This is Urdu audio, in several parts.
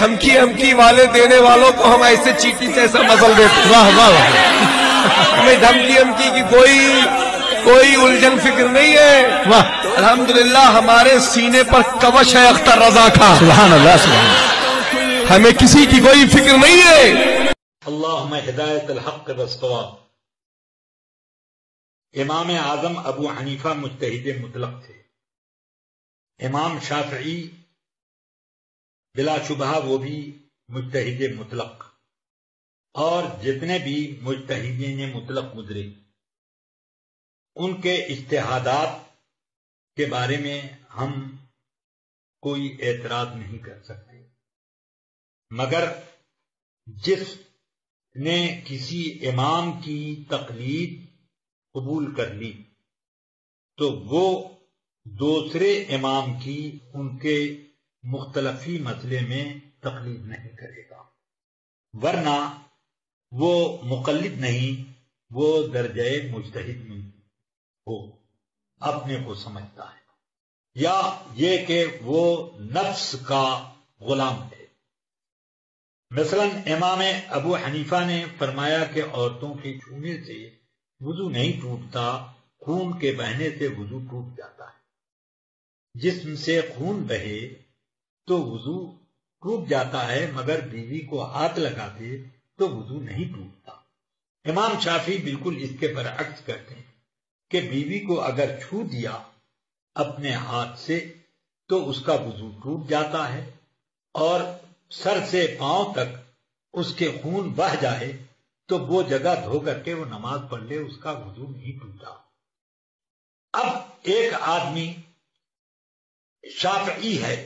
دھمکی والے دینے والوں کو ہم ایسے چیٹی سے ایسا مزل دیتے ہیں۔ واہ واہ واہ، ہمیں دھمکی کی کوئی الجھن فکر نہیں ہے۔ واہ، الحمدللہ ہمارے سینے پر کوش ہے اختر رضا کا، سبحان اللہ سبحان اللہ۔ ہمیں کسی کی کوئی فکر نہیں ہے۔ اللہم ہدایت الحق والصواب۔ امام اعظم ابو حنیفہ مجتہد مطلق تھے، امام شافعی بلا شبہ وہ بھی مجتہد مطلق، اور جتنے بھی مجتہدین مطلق گزرے ان کے اجتہادات کے بارے میں ہم کوئی اعتراض نہیں کر سکتے، مگر جس نے کسی امام کی تقلید قبول کر لی تو وہ دوسرے امام کی ان کے مختلفی مسئلے میں تقلید نہیں کرے گا، ورنہ وہ مقلد نہیں، وہ درجہ مجتہد میں ہو، اپنے کو سمجھتا ہے، یا یہ کہ وہ نفس کا غلام ہے۔ مثلا امام ابو حنیفہ نے فرمایا کہ عورتوں کے چھونے سے وضو نہیں ٹوٹتا، خون کے بہنے سے وضو ٹوٹ جاتا ہے۔ جسم سے خون بہے تو وضو ٹوٹ جاتا ہے، مگر بیوی کو ہاتھ لگاتے تو وضو نہیں ٹوٹتا۔ امام شافعی بالکل اس کے برعکس کرتے ہیں کہ بیوی کو اگر چھو دیا اپنے ہاتھ سے تو اس کا وضو ٹوٹ جاتا ہے، اور سر سے پاؤں تک اس کے خون بہہ جائے تو وہ جگہ دھو کر کے وہ نماز پڑھ لے، اس کا وضو نہیں ٹوٹا۔ اب ایک آدمی شافعی ہے،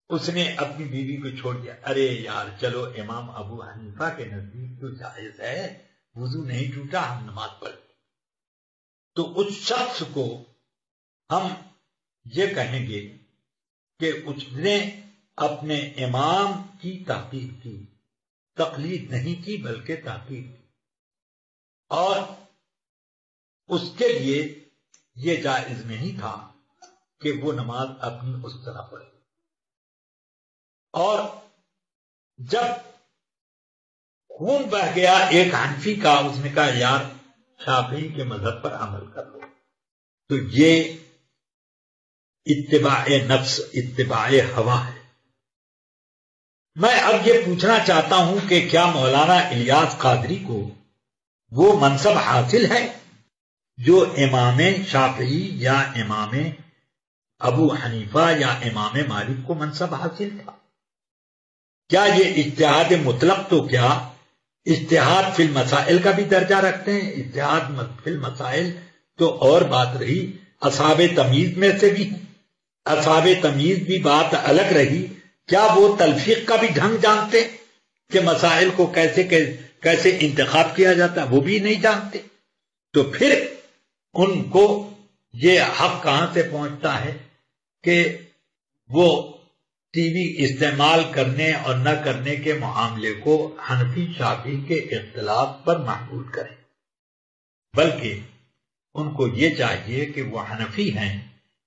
اس نے اپنی بیوی کو چھوڑ دیا، ارے یار چلو امام ابو حنیفہ کے نزدیک تو جائز ہے، وضو نہیں ٹوٹا، ہم نماز پڑھ لیں۔ تو اس شخص کو ہم یہ کہیں گے کہ اس نے اپنے امام کی تحقیق کی، تقلید نہیں کی بلکہ تحقیق کی، اور اس کے لیے یہ جائز نہیں تھا کہ وہ نماز اپنی اس طرح پڑھے۔ اور جب خون بہ گیا ایک حنفی کا، اس نے کہا یار شافعی کے مذہب پر عمل کر لو، تو یہ اتباع نفس، اتباع ہوا ہے۔ میں اب یہ پوچھنا چاہتا ہوں کہ کیا مولانا الیاس قادری کو وہ منصب حاصل ہے جو امام شافعی یا امام ابو حنیفہ یا امام مالک کو منصب حاصل تھا؟ کیا یہ اجتہاد مطلق تو کیا اجتہاد فی المسائل کا بھی درجہ رکھتے ہیں؟ اجتہاد فی المسائل تو اور بات رہی، اصحاب تمیز میں سے بھی ہیں، اصحاب تمیز بھی بات الگ رہی، کیا وہ تلفیق کا بھی ڈھنگ جانتے کہ مسائل کو کیسے انتخاب کیا جاتا ہے؟ وہ بھی نہیں جانتے۔ تو پھر ان کو یہ حق کہاں سے پہنچتا ہے کہ وہ ٹی وی استعمال کرنے اور نہ کرنے کے معاملے کو حنفی شافعی کے اختلاف پر محمول کریں، بلکہ ان کو یہ چاہیے کہ وہ حنفی ہیں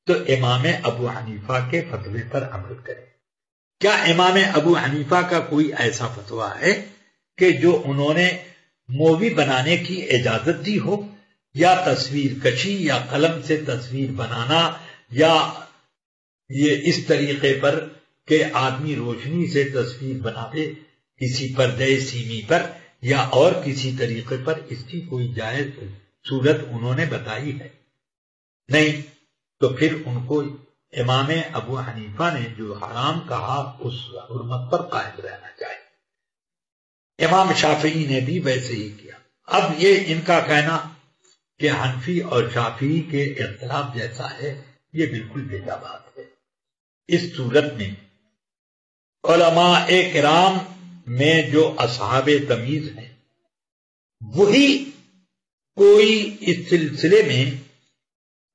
تو امام ابو حنیفہ کے فتوے پر عمل کریں۔ کیا امام ابو حنیفہ کا کوئی ایسا فتویٰ ہے کہ جو انہوں نے مووی بنانے کی اجازت دی ہو، یا تصویر کشی یا قلم سے تصویر بنانا، یا یہ اس طریقے پر کہ آدمی روشنی سے تصویر بنا دے کسی پردے سیمی پر یا اور کسی طریقے پر، اس کی کوئی جائز صورت انہوں نے بتائی ہے؟ نہیں۔ تو پھر ان کو امام ابو حنیفہ نے جو حرام کہا اس حرمت پر قائم رہنا چاہیے۔ امام شافعی نے بھی ویسے ہی کیا۔ اب یہ ان کا کہنا کہ حنفی اور شافعی کے اختلاف جیسا ہے، یہ بالکل بیجا بات ہے۔ اس صورت میں علماء کرام میں جو اصحاب تمیز ہیں وہی کوئی اس سلسلے میں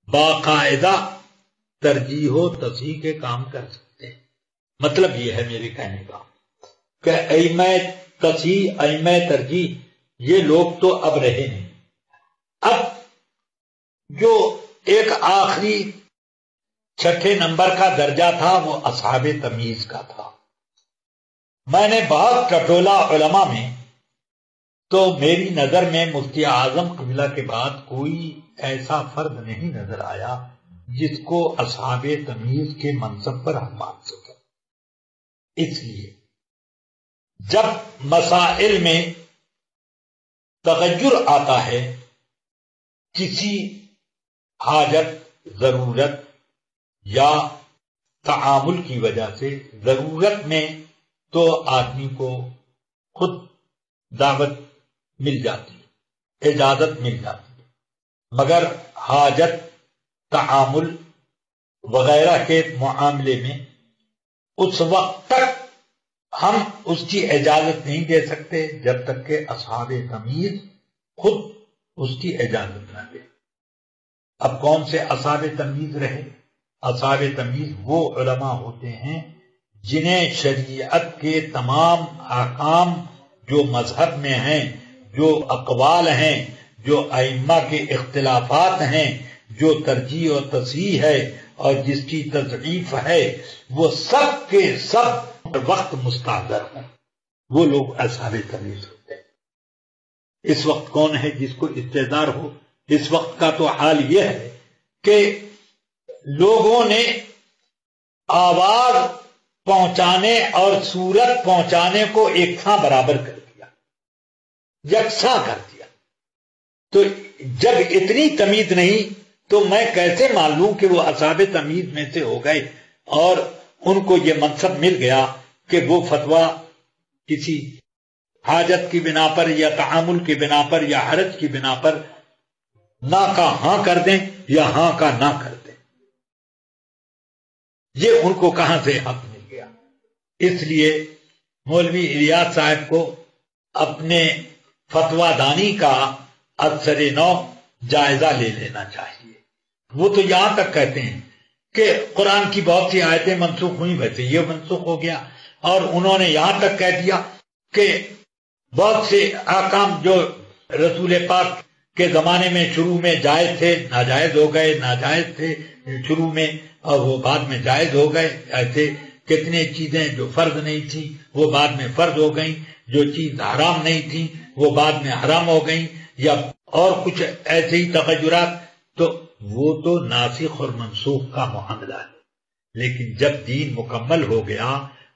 باقاعدہ ترجیح و تصحیح کے کام کر سکتے ہیں۔ مطلب یہ ہے میرے کہنے کا کہ ائمہ تصحیح، ائمہ ترجیح، یہ لوگ تو اب رہے نہیں۔ اب جو ایک آخری چھٹے نمبر کا درجہ تھا وہ اصحاب تمیز کا تھا، میں نے بہت ٹٹولا علماء میں، تو میری نظر میں مفتی اعظم قبلہ کے بعد کوئی ایسا فرد نہیں نظر آیا جس کو اصحاب تمیز کے منصب پر ہم مان سکیں۔ اس لیے جب مسائل میں تغیر آتا ہے، کسی حاجت، ضرورت یا تعامل کی وجہ سے، ضرورت میں تو آدمی کو خود دعوت مل جاتی ہے، اجازت مل جاتی ہے، مگر حاجت، تعامل وغیرہ کے معاملے میں اس وقت تک ہم اس کی اجازت نہیں دے سکتے جب تک کہ اصحاب تمیز خود اس کی اجازت نہ دے۔ اب کون سے اصحاب تمیز رہے؟ اصحاب تمیز وہ علماء ہوتے ہیں جنہیں شریعت کے تمام احکام جو مذہب میں ہیں، جو اقوال ہیں، جو ائمہ کے اختلافات ہیں، جو ترجیح و تصحیح ہے اور جس کی تضعیف ہے، وہ سب کے سب وقت مستحضر ہیں، وہ لوگ اصحاب تمیز ہوتے ہیں۔ اس وقت کون ہے جس کو استحضار ہو؟ اس وقت کا تو حال یہ ہے کہ لوگوں نے آواز پہنچانے اور صورت پہنچانے کو ایک تھا برابر کر دیا، یکساں کر دیا۔ تو جب اتنی تمیز نہیں تو میں کیسے مان لوں کہ وہ اصحاب تمیز میں سے ہو گئے اور ان کو یہ منصب مل گیا کہ وہ فتویٰ کسی حاجت کی بنا پر یا تعامل کی بنا پر یا حرج کی بنا پر نہ کا ہاں کر دیں یا ہاں کا نہ کر دیں۔ یہ ان کو کہاں سے حق مل گیا؟ اس لیے مولوی الیاس صاحب کو اپنے فتویٰ دانی کا اثر نو جائزہ لے لینا چاہیے۔ وہ تو یہاں تک کہتے ہیں کہ قرآن کی بہت سی آیتیں منسوخ ہوئی، ویسے یہ منسوخ ہو گیا، اور انہوں نے یہاں تک کہہ دیا کہ بہت سے احکام جو رسول پاک کے زمانے میں شروع میں جائز تھے ناجائز ہو گئے، ناجائز تھے شروع میں اور وہ بعد میں جائز ہو گئے۔ ایسے کتنے چیزیں جو فرض نہیں تھی وہ بعد میں فرض ہو گئیں، جو چیز حرام نہیں تھی وہ بعد میں حرام ہو گئیں، یا اور کچھ ایسے ہی تغیرات۔ تو وہ تو ناسخ اور منسوخ کا معاملہ ہے، لیکن جب دین مکمل ہو گیا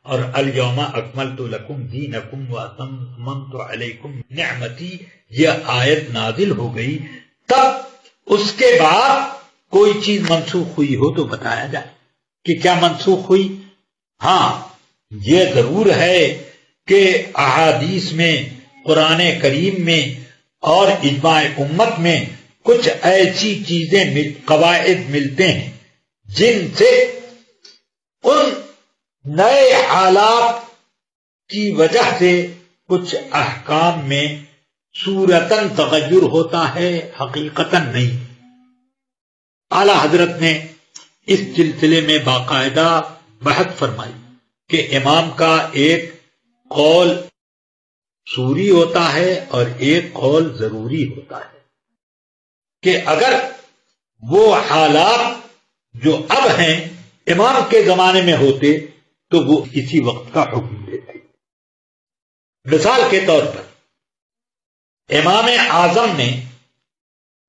اور الیوم اکملت لکم دینکم واتممت علیکم نعمتی یہ آیت نازل ہو گئی، تب اس کے بعد کوئی چیز منسوخ ہوئی ہو تو بتایا جائے کہ کیا منسوخ ہوئی۔ ہاں یہ ضرور ہے کہ احادیث میں، قرآن کریم میں اور اجماع امت میں کچھ ایسی چیزیں قواعد ملتے ہیں جن سے ان نئے حالات کی وجہ سے کچھ احکام میں صورتاً تغیر ہوتا ہے، حقیقتاً نہیں۔ اعلی حضرت نے اس سلسلے میں باقاعدہ بحث فرمائی کہ امام کا ایک قول سوری ہوتا ہے اور ایک قول ضروری ہوتا ہے، کہ اگر وہ حالات جو اب ہیں امام کے زمانے میں ہوتے تو وہ اسی وقت کا حکم دیتے۔ مثال کے طور پر امام اعظم نے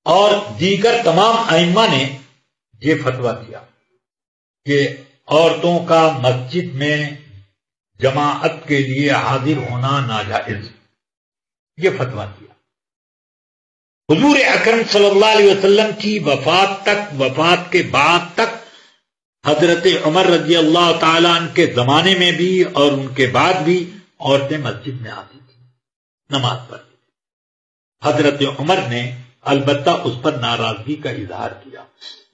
اور دیگر تمام ائمہ نے یہ فتویٰ دیا کہ عورتوں کا مسجد میں جماعت کے لیے حاضر ہونا ناجائز، یہ فتویٰ دیا۔ حضور اکرم صلی اللہ علیہ وسلم کی وفات کے بعد تک حضرت عمر رضی اللہ تعالیٰ عنہ کے زمانے میں بھی اور ان کے بعد بھی عورتیں مسجد میں آتی تھیں، نماز پڑھتی تھیں۔ حضرت عمر نے البتہ اس پر ناراضگی کا اظہار کیا۔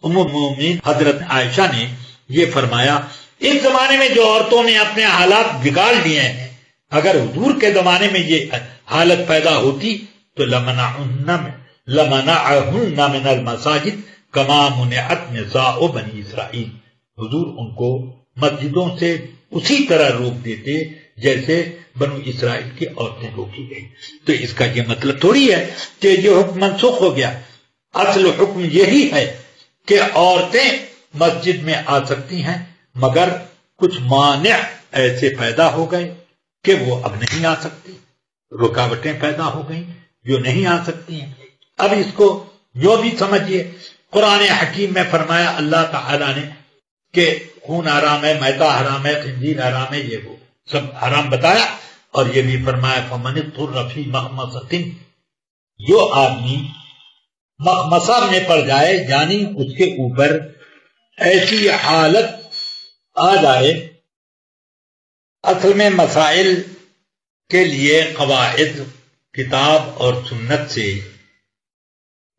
ام المؤمنین حضرت عائشہ نے یہ فرمایا، اس زمانے میں جو عورتوں نے اپنے حالات بگاڑ لیے ہیں، اگر حضور کے زمانے میں یہ حالت پیدا ہوتی تو لمنعہن من المساجد کما منعت نساء بنی اسرائیل، حضور ان کو مسجدوں سے اسی طرح روک دیتے جیسے بنو اسرائیل کی عورتیں روکی گئی۔ تو اس کا یہ مطلب تھوڑی ہے کہ یہ حکم منسوخ ہو گیا، اصل حکم یہی ہے کہ عورتیں مسجد میں آ سکتی ہیں، مگر کچھ مانع ایسے پیدا ہو گئے کہ وہ اب نہیں آ سکتی، رکاوٹیں پیدا ہو گئیں جو نہیں آ سکتی ہیں۔ اب اس کو جو بھی سمجھیے، قرآن حکیم میں فرمایا اللہ تعالیٰ نے کہ خون حرام ہے، میتہ حرام ہے، خنزیر حرام ہے، یہ وہ سب حرام بتایا، اور یہ بھی فرمایا فَمَنِ اضْطُرَّ فِي مَخْمَصَةٍ، جو آدمی مخمصہ میں پڑ جائے، یعنی اس کے اوپر ایسی حالت آ جائے۔ اصل میں مسائل کے لیے قواعد کتاب اور سنت سے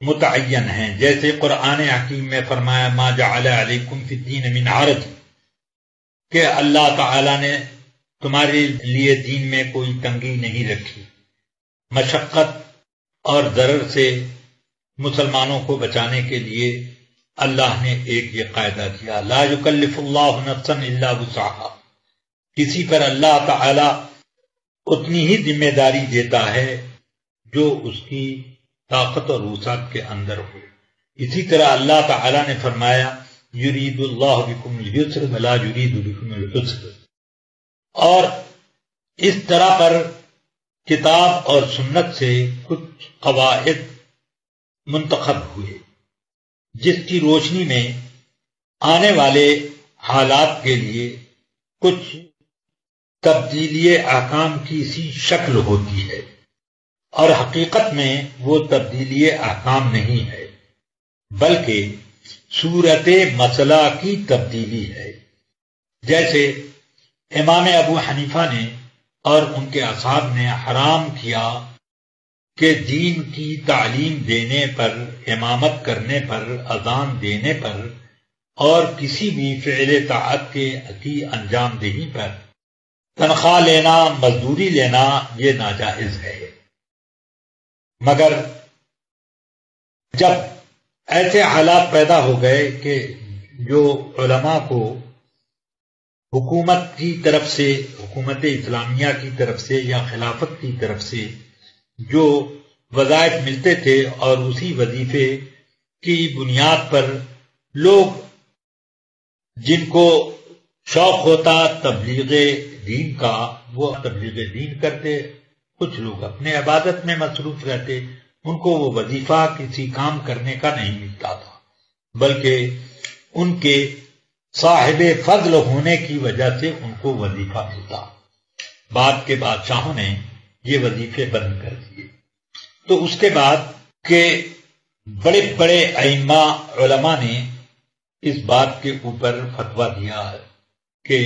متعین ہیں، جیسے قرآن حکیم میں فرمایا ما جعل علیکم فی الدین من حرج، کہ اللہ تعالی نے تمہارے لیے دین میں کوئی تنگی نہیں رکھی، مشقت اور ضرر سے مسلمانوں کو بچانے کے لیے اللہ نے ایک یہ قاعدہ دیا، لا یکلف اللہ نفسا الا وسعها، کسی پر اللہ تعالی اتنی ہی ذمہ داری دیتا ہے جو اس کی طاقت اور وسعت کے اندر ہو۔ اسی طرح اللہ تعالی نے فرمایا یرید اللہ بکم اليسر ولا یرید بکم العسر، اور اس طرح پر کتاب اور سنت سے کچھ قواعد منتخب ہوئے جس کی روشنی میں آنے والے حالات کے لیے کچھ تبدیلی احکام کی سی شکل ہوتی ہے، اور حقیقت میں وہ تبدیلی احکام نہیں ہے بلکہ صورت مسئلہ کی تبدیلی ہے۔ جیسے امام ابو حنیفہ نے اور ان کے اصحاب نے حرام کیا کہ دین کی تعلیم دینے پر، امامت کرنے پر، اذان دینے پر اور کسی بھی فعل طاعت کی انجام دہی پر تنخواہ لینا، مزدوری لینا یہ ناجائز ہے۔ مگر جب ایسے حالات پیدا ہو گئے کہ جو علماء کو حکومت کی طرف سے، حکومت اسلامیہ کی طرف سے یا خلافت کی طرف سے جو وظائف ملتے تھے، اور اسی وظیفے کی بنیاد پر لوگ جن کو شوق ہوتا تبلیغ دین کا وہ تبلیغ دین کرتے، کچھ لوگ اپنے عبادت میں مصروف رہتے، ان کو وہ وظیفہ کسی کام کرنے کا نہیں ملتا تھا، بلکہ ان کے صاحب فضل ہونے کی وجہ سے ان کو وظیفہ ملتا۔ بعد کے بادشاہوں نے یہ وظیفے بند کر دیے، تو اس کے بعد کہ بڑے بڑے ائمہ علماء نے اس بات کے اوپر فتویٰ دیا کہ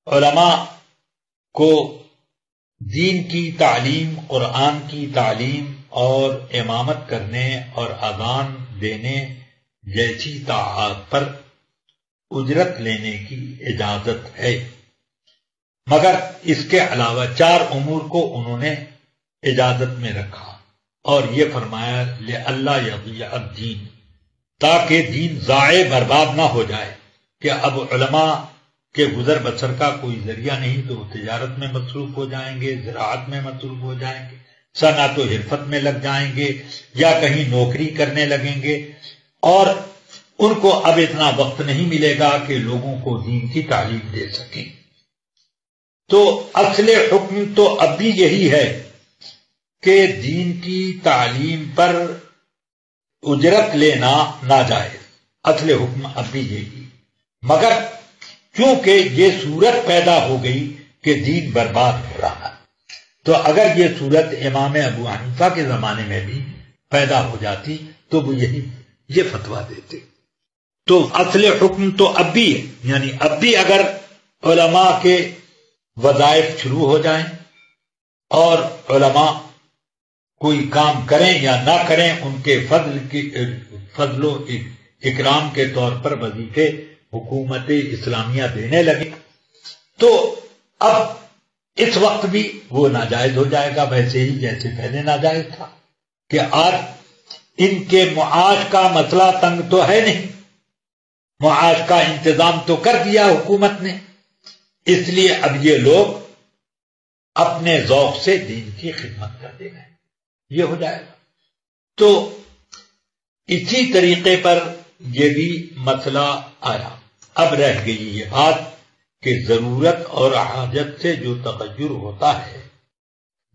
علماء کو دین کی تعلیم، قرآن کی تعلیم اور امامت کرنے اور اذان دینے جیسی طاعات پر اجرت لینے کی اجازت ہے، مگر اس کے علاوہ 4 امور کو انہوں نے اجازت میں رکھا، اور یہ فرمایا لئلا یضیع الدین، تاکہ دین ضائع برباد نہ ہو جائے، کہ اب علماء کہ گزر بسر کا کوئی ذریعہ نہیں تو وہ تجارت میں مصروف ہو جائیں گے، زراعت میں مصروف ہو جائیں گے، صنعت و حرفت میں لگ جائیں گے، یا کہیں نوکری کرنے لگیں گے، اور ان کو اب اتنا وقت نہیں ملے گا کہ لوگوں کو دین کی تعلیم دے سکیں۔ تو اصل حکم تو اب بھی یہی ہے کہ دین کی تعلیم پر اجرت لینا ناجائز، اصل حکم اب بھی یہی، مگر کیونکہ یہ صورت پیدا ہو گئی کہ دین برباد ہو رہا ہے، تو اگر یہ صورت امام ابو حنیفہ کے زمانے میں بھی پیدا ہو جاتی تو وہ یہ فتویٰ دیتے۔ تو اصل حکم تو اب بھی ہے، یعنی اب بھی اگر علماء کے وظائف شروع ہو جائیں اور علماء کوئی کام کریں یا نہ کریں، ان کے فضل و اکرام کے طور پر وظیفے حکومت اسلامیہ دینے لگے، تو اب اس وقت بھی وہ ناجائز ہو جائے گا، ویسے ہی جیسے پہلے ناجائز تھا، کہ آج ان کے معاش کا مسئلہ تنگ تو ہے نہیں، معاش کا انتظام تو کر دیا حکومت نے، اس لیے اب یہ لوگ اپنے ذوق سے دین کی خدمت کر دے گئے، یہ ہو جائے گا۔ تو اسی طریقے پر یہ بھی مسئلہ آیا۔ اب رہ گئی یہ بات کہ ضرورت اور حاجت سے جو تغیر ہوتا ہے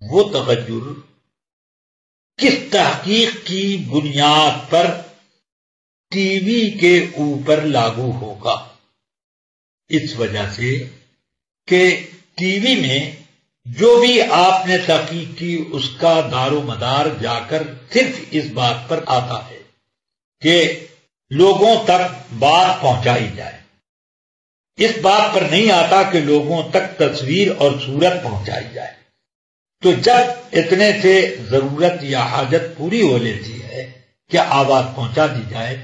وہ تغیر کس تحقیق کی بنیاد پر ٹی وی کے اوپر لاگو ہوگا؟ اس وجہ سے کہ ٹی وی میں جو بھی آپ نے تحقیق کی اس کا دار و مدار جا کر صرف اس بات پر آتا ہے کہ لوگوں تک بات پہنچائی جائے، اس بات پر نہیں آتا کہ لوگوں تک تصویر اور صورت پہنچائی جائے۔ تو جب اتنے سے ضرورت یا حاجت پوری ہو لیتی ہے کہ آواز پہنچا دی جائے،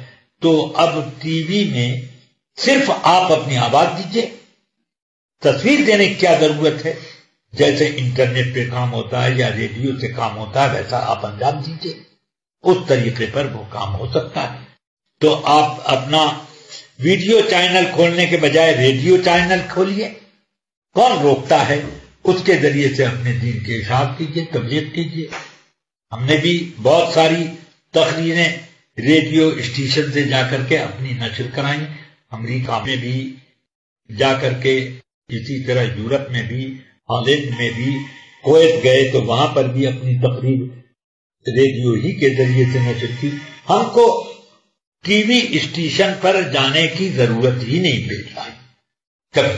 تو اب ٹی وی میں صرف آپ اپنی آواز دیجئے، تصویر دینے کی کیا ضرورت ہے؟ جیسے انٹرنیٹ پہ کام ہوتا ہے یا ریڈیو سے کام ہوتا ہے ویسا آپ انجام دیجئے، اس طریقے پر وہ کام ہو سکتا ہے۔ تو آپ اپنا ویڈیو چینل کھولنے کے بجائے ریڈیو چینل کھولیے، کون روکتا ہے؟ اس کے ذریعے سے اپنے دین کے اشاعت کیجیے، تبلیغ کیجیے۔ ہم نے بھی بہت ساری تقریریں ریڈیو اسٹیشن سے جا کر کے اپنی نشر کرائیں، امریکہ میں بھی جا کر کے، اسی طرح یورپ میں بھی، ہالینڈ میں بھی، کویت گئے تو وہاں پر بھی اپنی تقریر ریڈیو ہی کے ذریعے سے نشر کی۔ ہم کو ٹی وی اسٹیشن پر جانے کی ضرورت ہی نہیں پیش آئی کبھی،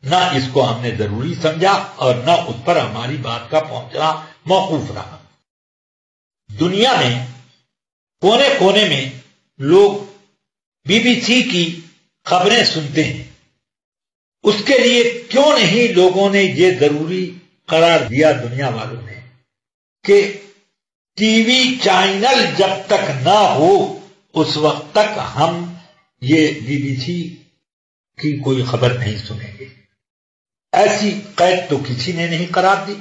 نہ اس کو ہم نے ضروری سمجھا اور نہ اس پر ہماری بات کا پہنچنا موقوف رہا۔ دنیا میں کونے کونے میں لوگ بی بی سی کی خبریں سنتے ہیں، اس کے لیے کیوں نہیں لوگوں نے یہ ضروری قرار دیا دنیا والوں نے کہ ٹی وی چینل جب تک نہ ہو اس وقت تک ہم یہ بی بی سی کی کوئی خبر نہیں سنیں گے۔ ایسی قید تو کسی نے نہیں قرار دی۔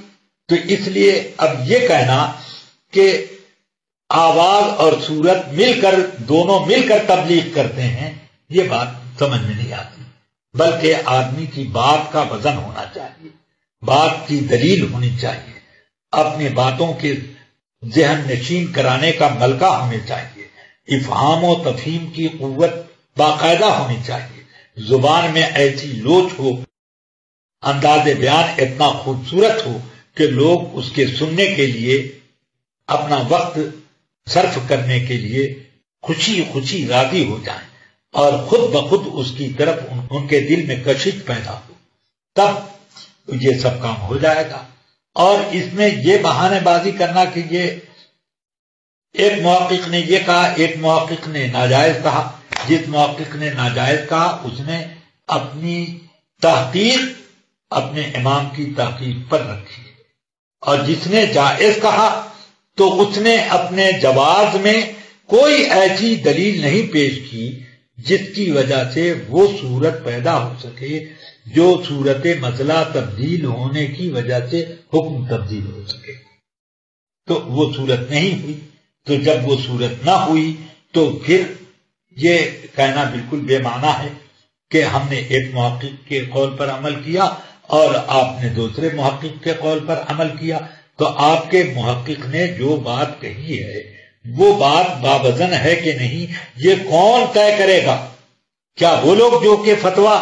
تو اس لیے اب یہ کہنا کہ آواز اور صورت مل کر، دونوں مل کر تبلیغ کرتے ہیں، یہ بات سمجھ میں نہیں آتی، بلکہ آدمی کی بات کا وزن ہونا چاہیے، بات کی دلیل ہونی چاہیے، اپنی باتوں کے ذہن نشین کرانے کا ملکہ ہونے چاہیے، افہام و تفہیم کی قوت باقاعدہ ہونی چاہیے، زبان میں ایسی لوچ ہو، انداز بیان اتنا خوبصورت ہو کہ لوگ اس کے سننے کے لیے اپنا وقت صرف کرنے کے لیے خوشی خوشی راضی ہو جائیں اور خود بخود اس کی طرف ان کے دل میں کشش پیدا ہو، تب یہ سب کام ہو جائے گا۔ اور اس میں یہ بہانے بازی کرنا کہ یہ ایک محقق نے یہ کہا، ایک محقق نے ناجائز کہا، جس محقق نے ناجائز کہا اس نے اپنی تحقیق اپنے امام کی تحقیق پر رکھی، اور جس نے جائز کہا تو اس نے اپنے جواز میں کوئی ایسی دلیل نہیں پیش کی جس کی وجہ سے وہ صورت پیدا ہو سکے جو صورت مسئلہ تبدیل ہونے کی وجہ سے حکم تبدیل ہو سکے۔ تو وہ صورت نہیں ہوئی، تو جب وہ صورت نہ ہوئی تو پھر یہ کہنا بالکل بے معنی ہے کہ ہم نے ایک محقق کے قول پر عمل کیا اور آپ نے دوسرے محقق کے قول پر عمل کیا۔ تو آپ کے محقق نے جو بات کہی ہے وہ بات باوزن ہے کہ نہیں، یہ کون طے کرے گا؟ کیا وہ لوگ جو کہ فتویٰ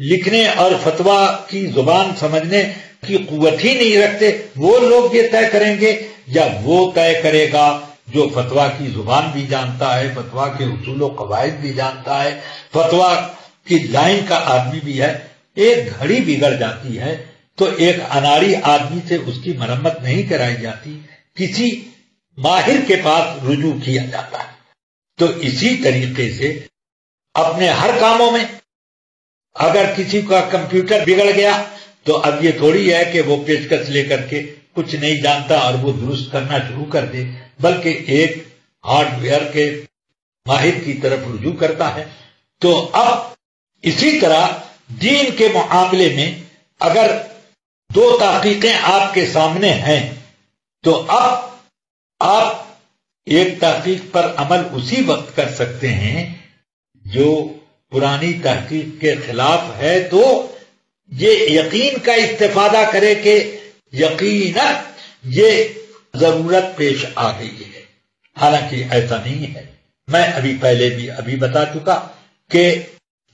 لکھنے اور فتویٰ کی زبان سمجھنے کی قوت ہی نہیں رکھتے، وہ لوگ یہ طے کریں گے، یا وہ طے کرے گا جو فتویٰ کی زبان بھی جانتا ہے، فتویٰ کے اصول و قواعد بھی جانتا ہے، فتویٰ کی لائن کا آدمی بھی ہے؟ ایک گھڑی بگڑ جاتی ہے تو ایک اناڑی آدمی سے اس کی مرمت نہیں کرائی جاتی، کسی ماہر کے پاس رجوع کیا جاتا ہے۔ تو اسی طریقے سے اپنے ہر کاموں میں اگر کسی کا کمپیوٹر بگڑ گیا تو اب یہ تھوڑی ہے کہ وہ پیشکش لے کر کے کچھ نہیں جانتا اور وہ درست کرنا شروع کر دے، بلکہ ایک ہارڈ ویئر کے ماہر کی طرف رجوع کرتا ہے۔ تو اب اسی طرح دین کے معاملے میں اگر دو تحقیقیں آپ کے سامنے ہیں تو اب آپ ایک تحقیق پر عمل اسی وقت کر سکتے ہیں جو پرانی تحقیق کے خلاف ہے، تو یہ یقین کا استفادہ کرے کہ یقیناً یہ ضرورت پیش آ گئی ہے، حالانکہ ایسا نہیں ہے۔ میں ابھی پہلے بھی بتا چکا کہ